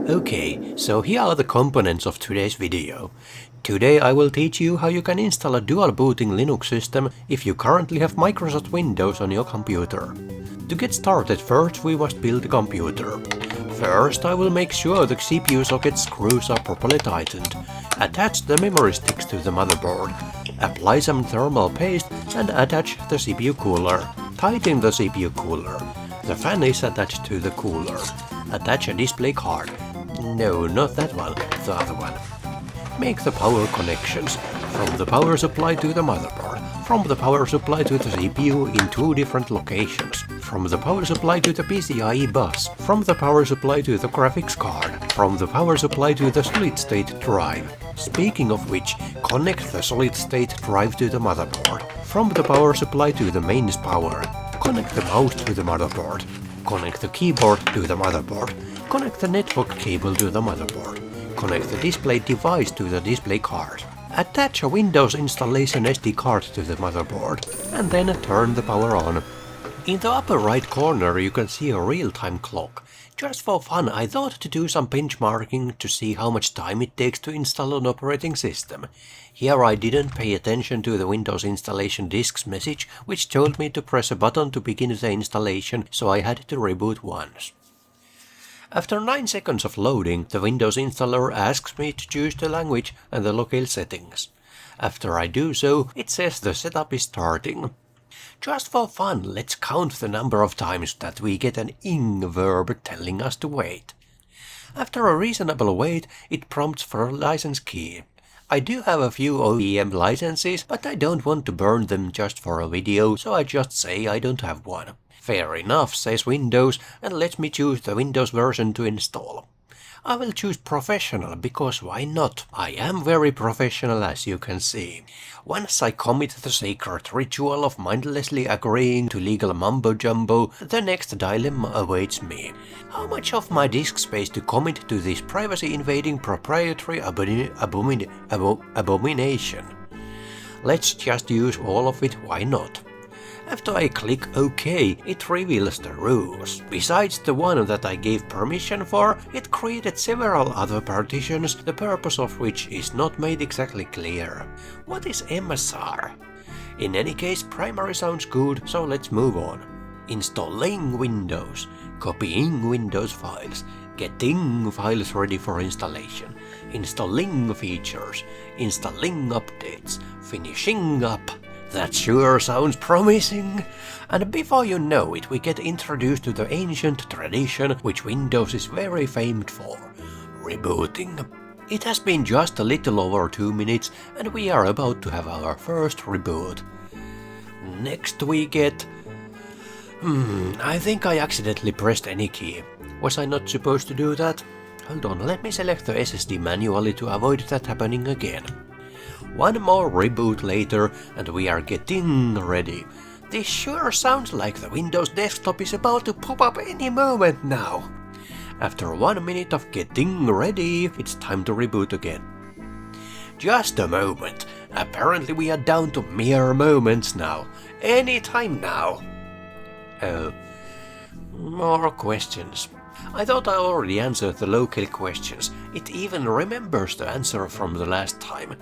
Okay, so here are the components of today's video. Today I will teach you how you can install a dual booting Linux system if you currently have Microsoft Windows on your computer. To get started, first we must build a computer. First I will make sure the CPU socket screws are properly tightened. Attach the memory sticks to the motherboard. Apply some thermal paste and attach the CPU cooler. Tighten the CPU cooler. The fan is attached to the cooler. Attach a display card. No, not that one, the other one. Make the power connections. From the power supply to the motherboard. From the power supply to the CPU in two different locations. From the power supply to the PCIe bus. From the power supply to the graphics card. From the power supply to the solid-state drive. Speaking of which, connect the solid-state drive to the motherboard. From the power supply to the mains power. Connect the mouse to the motherboard. Connect the keyboard to the motherboard. Connect the network cable to the motherboard. Connect the display device to the display card. Attach a Windows installation SD card to the motherboard, and then turn the power on. In the upper right corner you can see a real-time clock. Just for fun, I thought to do some benchmarking to see how much time it takes to install an operating system. Here I didn't pay attention to the Windows installation disks message, which told me to press a button to begin the installation, so I had to reboot once. After 9 seconds of loading, the Windows installer asks me to choose the language and the locale settings. After I do so, it says the setup is starting. Just for fun, let's count the number of times that we get an ing verb telling us to wait. After a reasonable wait, it prompts for a license key. I do have a few OEM licenses, but I don't want to burn them just for a video, so I just say I don't have one. Fair enough, says Windows, and let me choose the Windows version to install. I will choose Professional, because why not? I am very professional, as you can see. Once I commit the sacred ritual of mindlessly agreeing to legal mumbo-jumbo, the next dilemma awaits me. How much of my disk space to commit to this privacy-invading proprietary abomination? Let's just use all of it, why not? After I click OK, it reveals the rules. Besides the one that I gave permission for, it created several other partitions, the purpose of which is not made exactly clear. What is MSR? In any case, primary sounds good, so let's move on. Installing Windows, copying Windows files, getting files ready for installation, installing features, installing updates, finishing up. That sure sounds promising. And before you know it, we get introduced to the ancient tradition which Windows is very famed for: rebooting. It has been just a little over 2 minutes and we are about to have our first reboot. Next we get... I think I accidentally pressed any key. Was I not supposed to do that? Hold on, let me select the SSD manually to avoid that happening again. One more reboot later and we are getting ready. This sure sounds like the Windows desktop is about to pop up any moment now. After 1 minute of getting ready, it's time to reboot again. Just a moment. Apparently we are down to mere moments now. Any time now. Oh. More questions. I thought I already answered the locale questions. It even remembers the answer from the last time.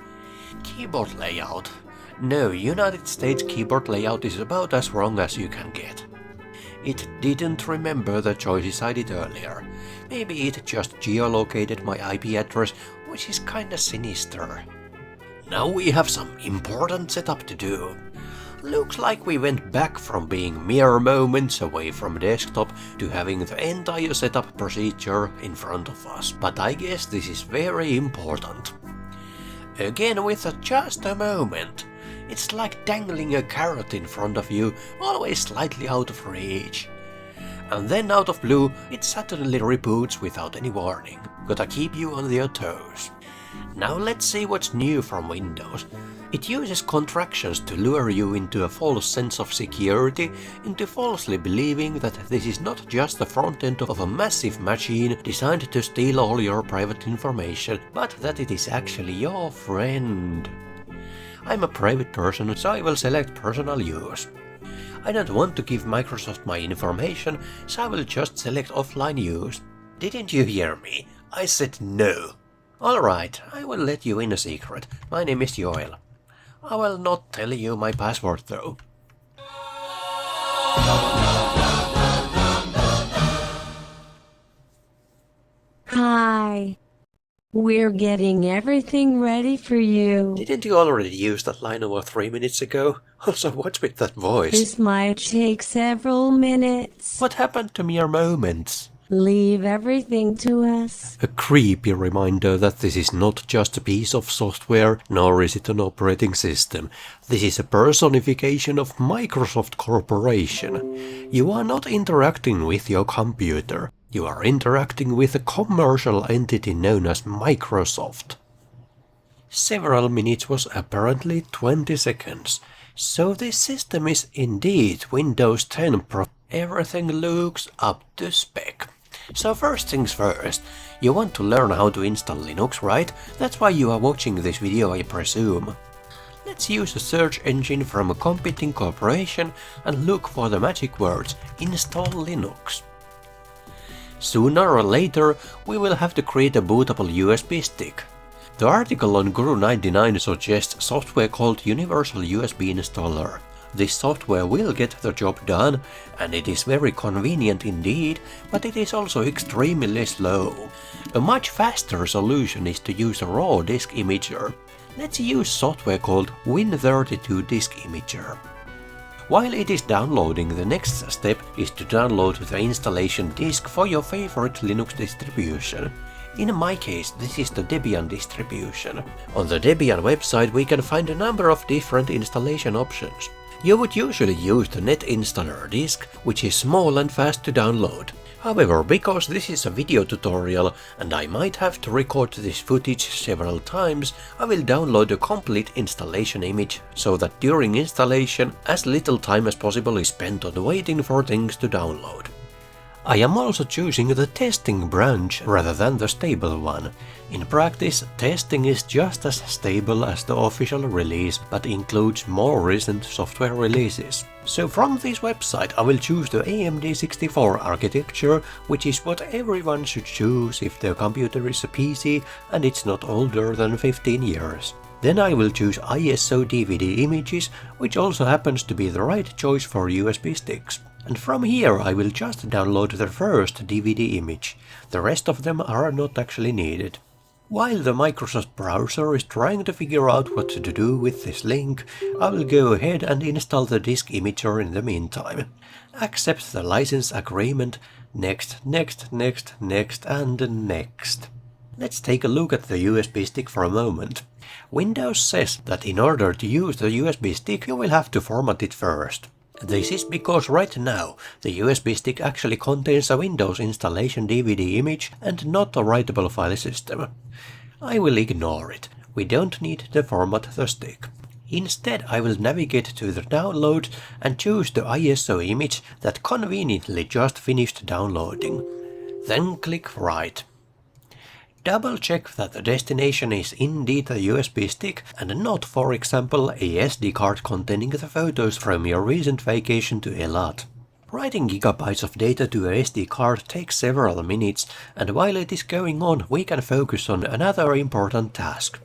Keyboard layout. No, United States keyboard layout is about as wrong as you can get. It didn't remember the choices I did earlier. Maybe it just geolocated my IP address, which is kinda sinister. Now we have some important setup to do. Looks like we went back from being mere moments away from desktop to having the entire setup procedure in front of us. But I guess this is very important. Again with just a moment. It's like dangling a carrot in front of you, always slightly out of reach. And then out of blue, it suddenly reboots without any warning. Gotta keep you on your toes. Now let's see what's new from Windows. It uses contractions to lure you into a false sense of security, into falsely believing that this is not just the front end of a massive machine designed to steal all your private information, but that it is actually your friend. I'm a private person, so I will select personal use. I don't want to give Microsoft my information, so I will just select offline use. Didn't you hear me? I said no. Alright, I will let you in a secret. My name is Joel. I will not tell you my password though. Hi. We're getting everything ready for you. Didn't you already use that line over 3 minutes ago? Also, what's with that voice? This might take several minutes. What happened to mere moments? Leave everything to us. A creepy reminder that this is not just a piece of software, nor is it an operating system. This is a personification of Microsoft Corporation. You are not interacting with your computer. You are interacting with a commercial entity known as Microsoft. Several minutes was apparently 20 seconds. So this system is indeed Windows 10 Pro. Everything looks up to spec. So first things first, you want to learn how to install Linux, right? That's why you are watching this video, I presume. Let's use a search engine from a competing corporation and look for the magic words install Linux. Sooner or later, we will have to create a bootable USB stick. The article on Guru99 suggests software called Universal USB Installer. This software will get the job done, and it is very convenient indeed, but it is also extremely slow. A much faster solution is to use a raw disk imager. Let's use software called Win32 Disk Imager. While it is downloading, the next step is to download the installation disk for your favorite Linux distribution. In my case, this is the Debian distribution. On the Debian website we can find a number of different installation options. You would usually use the net installer disk, which is small and fast to download. However, because this is a video tutorial and I might have to record this footage several times, I will download a complete installation image so that during installation as little time as possible is spent on waiting for things to download. I am also choosing the testing branch rather than the stable one. In practice, testing is just as stable as the official release, but includes more recent software releases. So from this website I will choose the AMD 64 architecture, which is what everyone should choose if their computer is a PC and it's not older than 15 years. Then I will choose ISO DVD images, which also happens to be the right choice for USB sticks. And from here I will just download the first DVD image. The rest of them are not actually needed. While the Microsoft browser is trying to figure out what to do with this link, I will go ahead and install the disk imager in the meantime. Accept the license agreement, next, next, next, next, and next. Let's take a look at the USB stick for a moment. Windows says that in order to use the USB stick you will have to format it first. This is because right now the USB stick actually contains a Windows installation DVD image and not a writable file system. I will ignore it. We don't need to format the stick. Instead I will navigate to the download and choose the ISO image that conveniently just finished downloading. Then click Write. Double check that the destination is indeed a USB stick and not, for example, a SD card containing the photos from your recent vacation to Eilat. Writing gigabytes of data to a SD card takes several minutes, and while it is going on we can focus on another important task.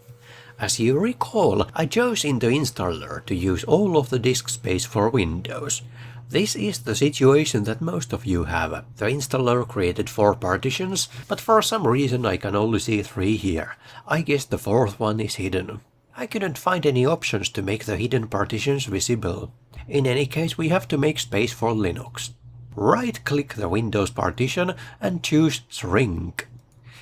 As you recall, I chose in the installer to use all of the disk space for Windows. This is the situation that most of you have. The installer created 4 partitions, but for some reason I can only see 3 here. I guess the 4th one is hidden. I couldn't find any options to make the hidden partitions visible. In any case, we have to make space for Linux. Right-click the Windows partition and choose Shrink.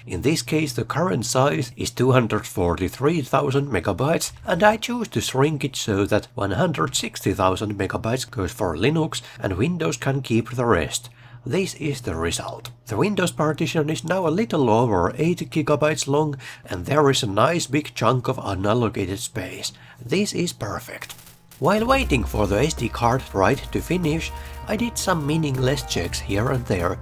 In this case the current size is 243,000 megabytes and I choose to shrink it so that 160,000 megabytes goes for Linux and Windows can keep the rest. This is the result. The Windows partition is now a little over 8 gigabytes long and there is a nice big chunk of unallocated space. This is perfect. While waiting for the SD card write to finish, I did some meaningless checks here and there,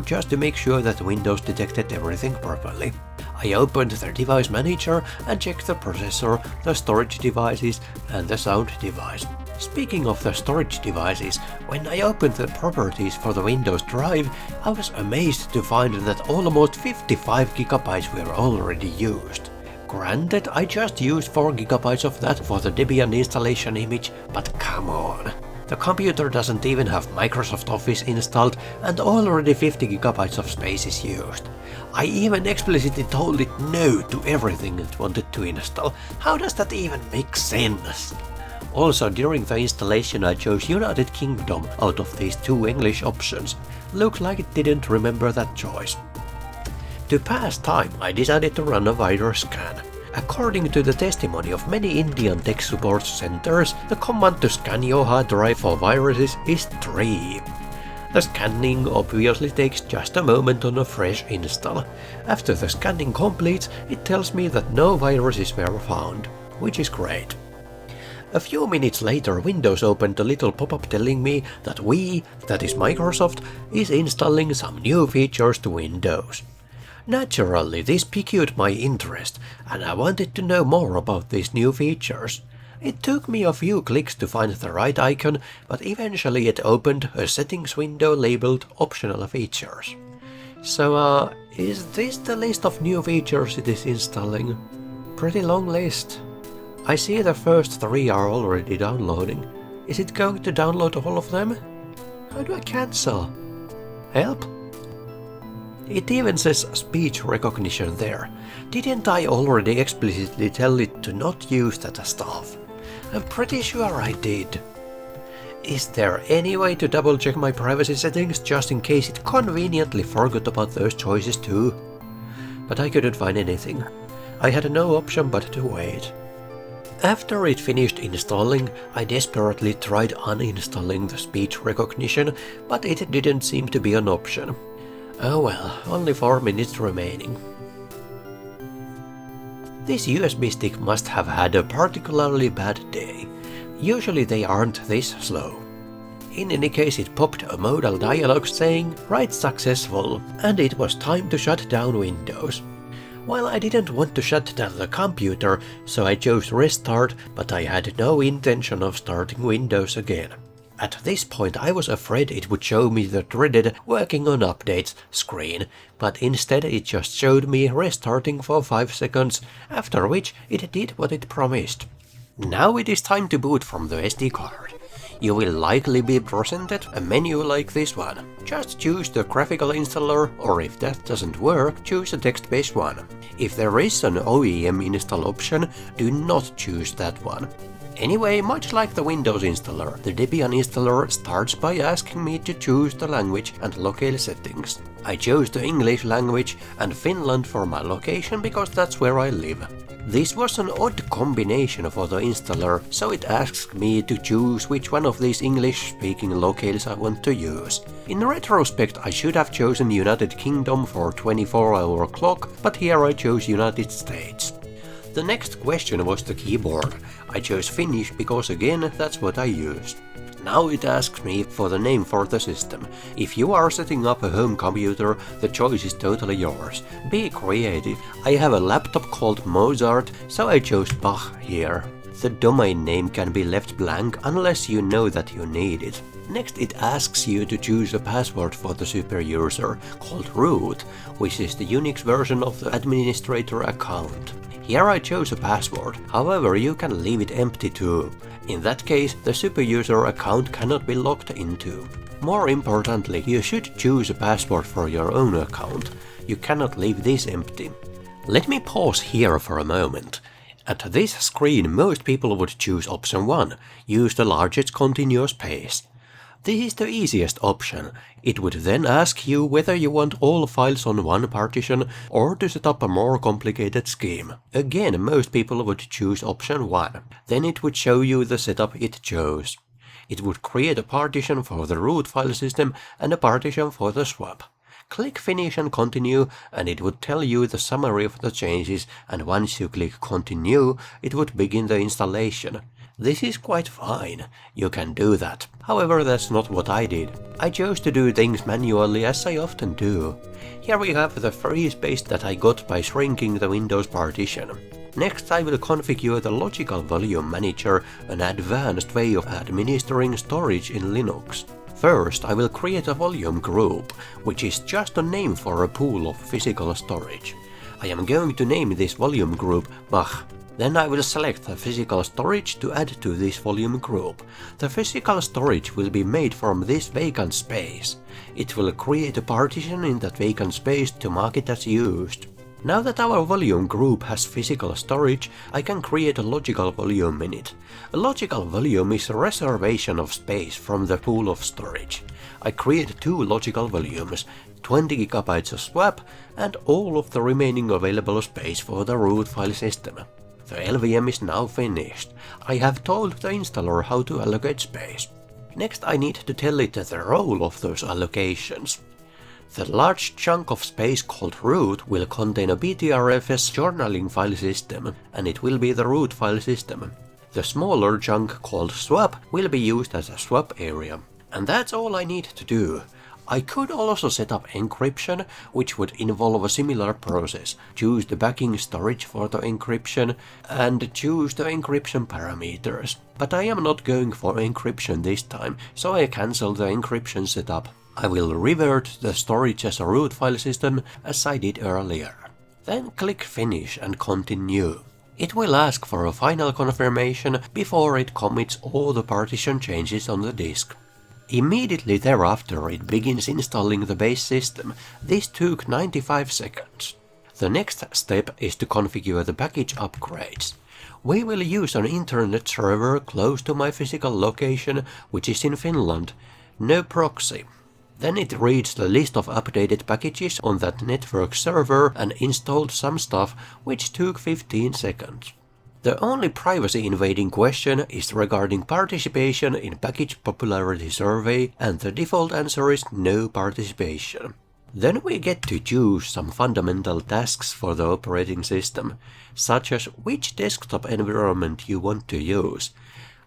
just to make sure that Windows detected everything properly. I opened the device manager and checked the processor, the storage devices and the sound device. Speaking of the storage devices, when I opened the properties for the Windows drive, I was amazed to find that almost 55 gigabytes were already used. Granted, I just used 4 gigabytes of that for the Debian installation image, but come on. The computer doesn't even have Microsoft Office installed and already 50 gigabytes of space is used. I even explicitly told it no to everything it wanted to install. How does that even make sense? Also, during the installation I chose United Kingdom out of these 2 English options. Looks like it didn't remember that choice. To pass time, I decided to run a virus scan. According to the testimony of many Indian tech support centers, the command to scan your hard drive for viruses is 3. The scanning obviously takes just a moment on a fresh install. After the scanning completes, it tells me that no viruses were found, which is great. A few minutes later, Windows opened a little pop-up telling me that we, that is Microsoft, is installing some new features to Windows. Naturally, this piqued my interest, and I wanted to know more about these new features. It took me a few clicks to find the right icon, but eventually it opened a settings window labeled Optional Features. So, is this the list of new features it is installing? Pretty long list. I see the first 3 are already downloading. Is it going to download all of them? How do I cancel? Help? It even says speech recognition there. Didn't I already explicitly tell it to not use that stuff? I'm pretty sure I did. Is there any way to double check my privacy settings just in case it conveniently forgot about those choices too? But I couldn't find anything. I had no option but to wait. After it finished installing, I desperately tried uninstalling the speech recognition, but it didn't seem to be an option. Oh well, only 4 minutes remaining. This USB stick must have had a particularly bad day. Usually they aren't this slow. In any case, it popped a modal dialog saying, "Write successful," and it was time to shut down Windows. Well, I didn't want to shut down the computer, so I chose restart, but I had no intention of starting Windows again. At this point I was afraid it would show me the dreaded "working on updates" screen, but instead it just showed me restarting for 5 seconds, after which it did what it promised. Now it is time to boot from the SD card. You will likely be presented a menu like this one. Just choose the graphical installer, or if that doesn't work, choose a text-based one. If there is an OEM install option, do not choose that one. Anyway, much like the Windows installer, the Debian installer starts by asking me to choose the language and locale settings. I chose the English language and Finland for my location because that's where I live. This was an odd combination for the installer, so it asks me to choose which one of these English-speaking locales I want to use. In retrospect, I should have chosen United Kingdom for 24-hour clock, but here I chose United States. The next question was the keyboard. I chose Finnish because again, that's what I use. Now it asks me for the name for the system. If you are setting up a home computer, the choice is totally yours. Be creative. I have a laptop called Mozart, so I chose Bach here. The domain name can be left blank unless you know that you need it. Next it asks you to choose a password for the super user, called root, which is the Unix version of the administrator account. Here I chose a password, however you can leave it empty too. In that case, the superuser account cannot be logged into. More importantly, you should choose a password for your own account. You cannot leave this empty. Let me pause here for a moment. At this screen, most people would choose option 1, use the largest continuous pace. This is the easiest option. It would then ask you whether you want all files on one partition or to set up a more complicated scheme. Again, most people would choose option 1. Then it would show you the setup it chose. It would create a partition for the root file system and a partition for the swap. Click Finish and Continue and it would tell you the summary of the changes, and once you click Continue, it would begin the installation. This is quite fine, you can do that. However, that's not what I did. I chose to do things manually as I often do. Here we have the free space that I got by shrinking the Windows partition. Next I will configure the Logical Volume Manager, an advanced way of administering storage in Linux. First I will create a volume group, which is just a name for a pool of physical storage. I am going to name this volume group Bach. Then I will select the physical storage to add to this volume group. The physical storage will be made from this vacant space. It will create a partition in that vacant space to mark it as used. Now that our volume group has physical storage, I can create a logical volume in it. A logical volume is a reservation of space from the pool of storage. I create 2 logical volumes, 20 GB of swap and all of the remaining available space for the root file system. The LVM is now finished. I have told the installer how to allocate space. Next I need to tell it the role of those allocations. The large chunk of space called root will contain a BTRFS journaling file system, and it will be the root file system. The smaller chunk called swap will be used as a swap area. And that's all I need to do. I could also set up encryption, which would involve a similar process. Choose the backing storage for the encryption and choose the encryption parameters. But I am not going for encryption this time, so I cancel the encryption setup. I will revert the storage as a root file system as I did earlier. Then click Finish and Continue. It will ask for a final confirmation before it commits all the partition changes on the disk. Immediately thereafter it begins installing the base system. This took 95 seconds. The next step is to configure the package upgrades. We will use an internet server close to my physical location, which is in Finland. No proxy. Then it reads the list of updated packages on that network server and installed some stuff, which took 15 seconds. The only privacy invading question is regarding participation in package popularity survey, and the default answer is no participation. Then we get to choose some fundamental tasks for the operating system, such as which desktop environment you want to use.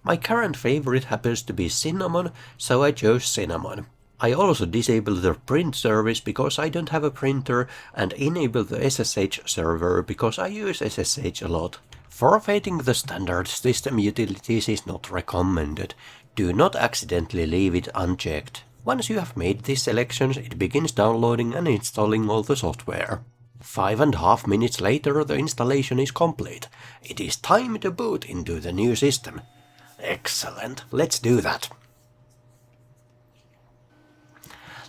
My current favorite happens to be Cinnamon, so I chose Cinnamon. I also disable the print service because I don't have a printer, and enable the SSH server because I use SSH a lot. Forfeiting the standard system utilities is not recommended. Do not accidentally leave it unchecked. Once you have made these selections, it begins downloading and installing all the software. 5.5 minutes later, the installation is complete. It is time to boot into the new system. Excellent, let's do that.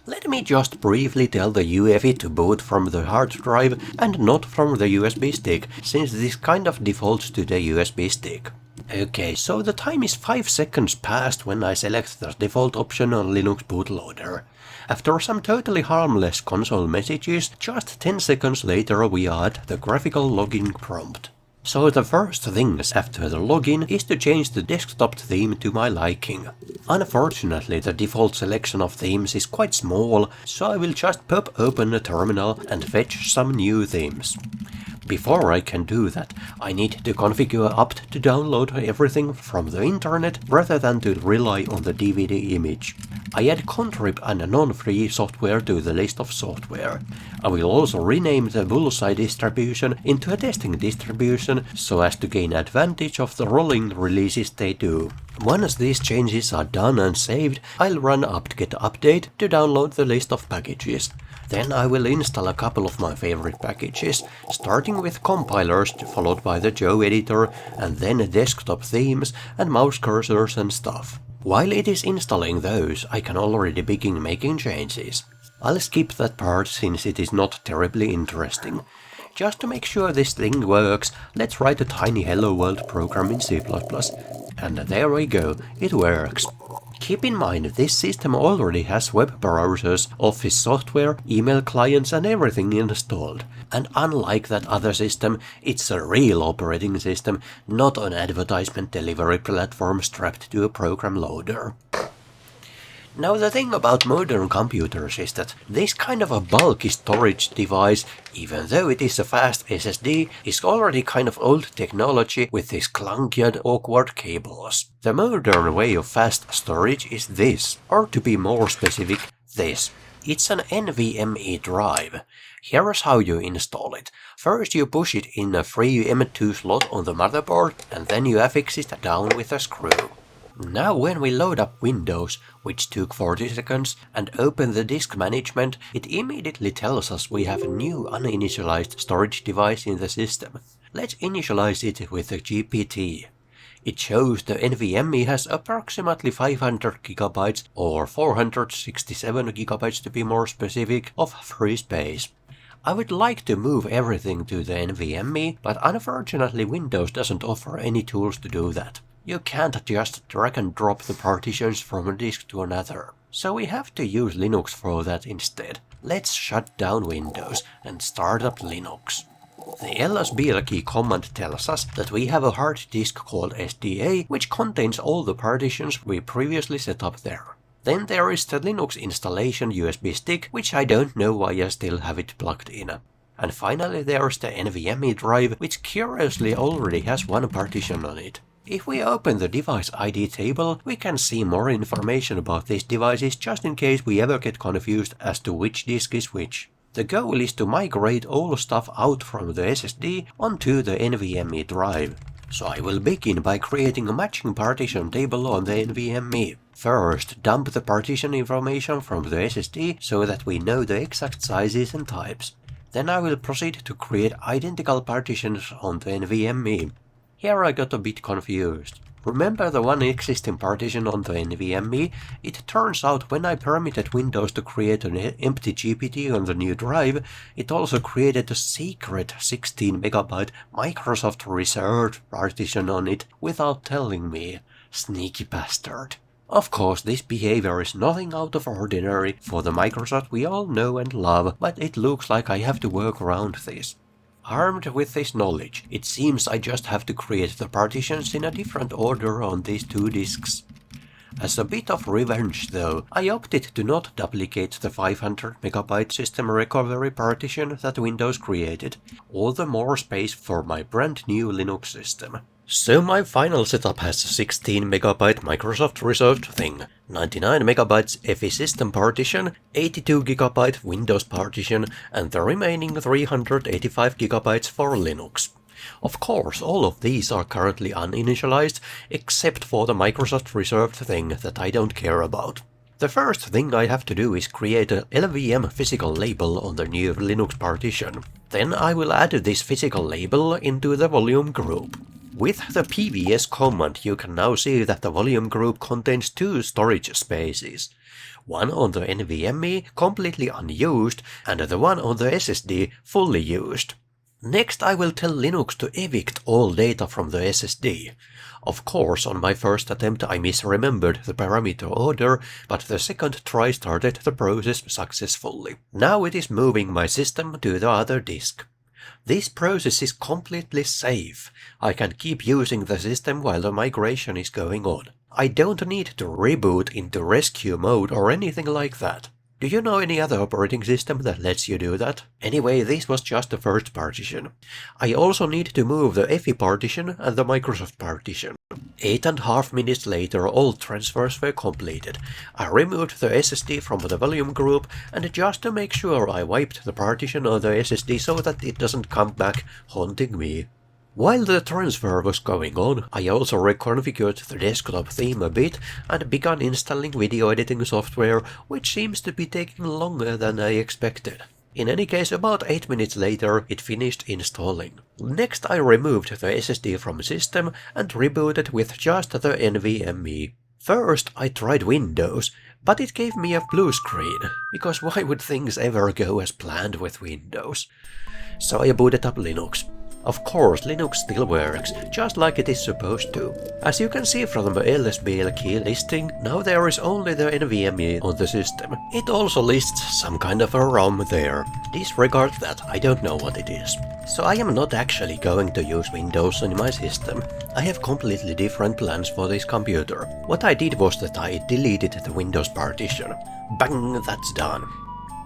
Let me just briefly tell the UEFI to boot from the hard drive and not from the USB stick, since this kind of defaults to the USB stick. Okay, so the time is 5 seconds past when I select the default option on Linux bootloader. After some totally harmless console messages, just 10 seconds later we add the graphical login prompt. So the first things after the login is to change the desktop theme to my liking. Unfortunately, the default selection of themes is quite small, so I will just pop open a terminal and fetch some new themes. Before I can do that, I need to configure apt to download everything from the internet rather than to rely on the DVD image. I add contrib and non-free software to the list of software. I will also rename the Bullseye distribution into a testing distribution so as to gain advantage of the rolling releases they do. Once these changes are done and saved, I'll run apt-get update to download the list of packages. Then I will install a couple of my favorite packages, starting with compilers followed by the Joe editor, and then desktop themes and mouse cursors and stuff. While it is installing those, I can already begin making changes. I'll skip that part since it is not terribly interesting. Just to make sure this thing works, let's write a tiny hello world program in C++. And there we go, it works. Keep in mind, this system already has web browsers, office software, email clients and everything installed. And unlike that other system, it's a real operating system, not an advertisement delivery platform strapped to a program loader. Now the thing about modern computers is that this kind of a bulky storage device, even though it is a fast SSD, is already kind of old technology with these clunky and awkward cables. The modern way of fast storage is this, or to be more specific, this. It's an NVMe drive. Here's how you install it. First you push it in a free M2 slot on the motherboard and then you affix it down with a screw. Now when we load up Windows, which took 40 seconds, and open the disk management, it immediately tells us we have a new uninitialized storage device in the system. Let's initialize it with a GPT. It shows the NVMe has approximately 500 GB or 467 GB to be more specific of free space. I would like to move everything to the NVMe, but unfortunately Windows doesn't offer any tools to do that. You can't just drag and drop the partitions from a disk to another. So we have to use Linux for that instead. Let's shut down Windows and start up Linux. The lsblkey command tells us that we have a hard disk called SDA, which contains all the partitions we previously set up there. Then there is the Linux installation USB stick, which I don't know why I still have it plugged in. And finally there's the NVMe drive, which curiously already has one partition on it. If we open the device ID table, we can see more information about these devices just in case we ever get confused as to which disk is which. The goal is to migrate all stuff out from the SSD onto the NVMe drive. So I will begin by creating a matching partition table on the NVMe. First, dump the partition information from the SSD so that we know the exact sizes and types. Then I will proceed to create identical partitions on the NVMe. Here I got a bit confused. Remember the one existing partition on the NVMe? It turns out when I permitted Windows to create an empty GPT on the new drive, it also created a secret 16 MB Microsoft reserved partition on it without telling me. Sneaky bastard. Of course, this behavior is nothing out of ordinary for the Microsoft we all know and love, but it looks like I have to work around this. Armed with this knowledge, it seems I just have to create the partitions in a different order on these two disks. As a bit of revenge though, I opted to not duplicate the 500 MB system recovery partition that Windows created, all the more space for my brand new Linux system. So my final setup has a 16 MB Microsoft reserved thing, 99 MB FE system partition, 82 GB Windows partition, and the remaining 385 GB for Linux. Of course, all of these are currently uninitialized, except for the Microsoft reserved thing that I don't care about. The first thing I have to do is create a LVM physical label on the new Linux partition. Then I will add this physical label into the volume group. With the pvs command you can now see that the volume group contains two storage spaces. One on the NVMe completely unused and the one on the SSD fully used. Next I will tell Linux to evict all data from the SSD. Of course, on my first attempt I misremembered the parameter order, but the second try started the process successfully. Now it is moving my system to the other disk. This process is completely safe. I can keep using the system while the migration is going on. I don't need to reboot into rescue mode or anything like that. Do you know any other operating system that lets you do that? Anyway, this was just the first partition. I also need to move the FE partition and the Microsoft partition. 8.5 minutes later, all transfers were completed. I removed the SSD from the volume group, and just to make sure I wiped the partition on the SSD so that it doesn't come back haunting me. While the transfer was going on, I also reconfigured the desktop theme a bit and began installing video editing software, which seems to be taking longer than I expected. In any case, about 8 minutes later, it finished installing. Next I removed the SSD from system and rebooted with just the NVMe. First I tried Windows, but it gave me a blue screen, because why would things ever go as planned with Windows? So I booted up Linux. Of course, Linux still works, just like it is supposed to. As you can see from the lsblkey listing, now there is only the NVMe on the system. It also lists some kind of a ROM there. Disregard that, I don't know what it is. So I am not actually going to use Windows on my system. I have completely different plans for this computer. What I did was that I deleted the Windows partition. Bang, that's done.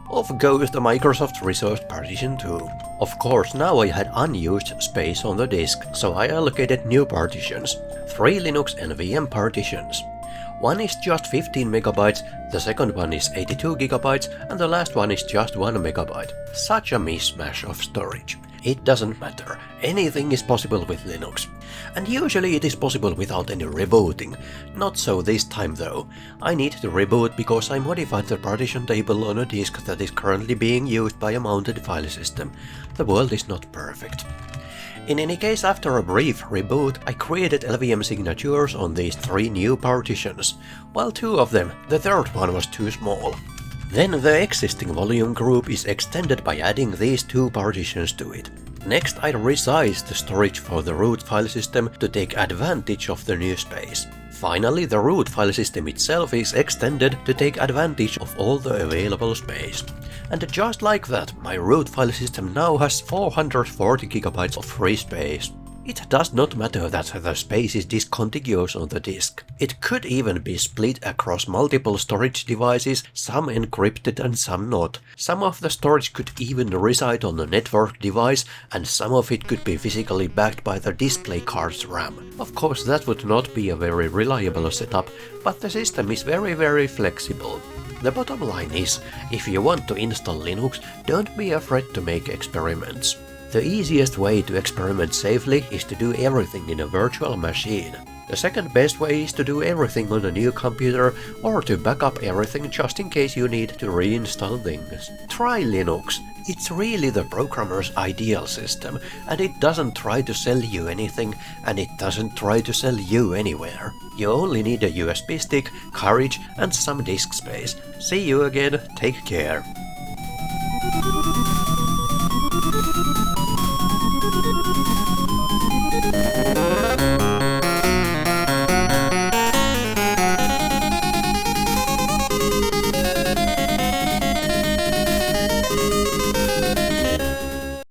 Off goes the Microsoft resource partition too. Of course, now I had unused space on the disk, so I allocated new partitions. 3 Linux NVM partitions. One is just 15 megabytes, the second one is 82 gigabytes, and the last one is just 1 megabyte. Such a mismatch of storage. It doesn't matter, anything is possible with Linux. And usually it is possible without any rebooting. Not so this time though. I need to reboot because I modified the partition table on a disk that is currently being used by a mounted file system. The world is not perfect. In any case, after a brief reboot, I created LVM signatures on these 3 new partitions, while 2 of them, the third one was too small. Then the existing volume group is extended by adding these 2 partitions to it. Next I resize the storage for the root file system to take advantage of the new space. Finally, the root file system itself is extended to take advantage of all the available space. And just like that, my root file system now has 440 gigabytes of free space. It does not matter that the space is discontiguous on the disk. It could even be split across multiple storage devices, some encrypted and some not. Some of the storage could even reside on a network device, and some of it could be physically backed by the display card's RAM. Of course, that would not be a very reliable setup, but the system is very flexible. The bottom line is, if you want to install Linux, don't be afraid to make experiments. The easiest way to experiment safely is to do everything in a virtual machine. The second best way is to do everything on a new computer or to back up everything just in case you need to reinstall things. Try Linux. It's really the programmer's ideal system, and it doesn't try to sell you anything, and it doesn't try to sell you anywhere. You only need a USB stick, courage, and some disk space. See you again, take care.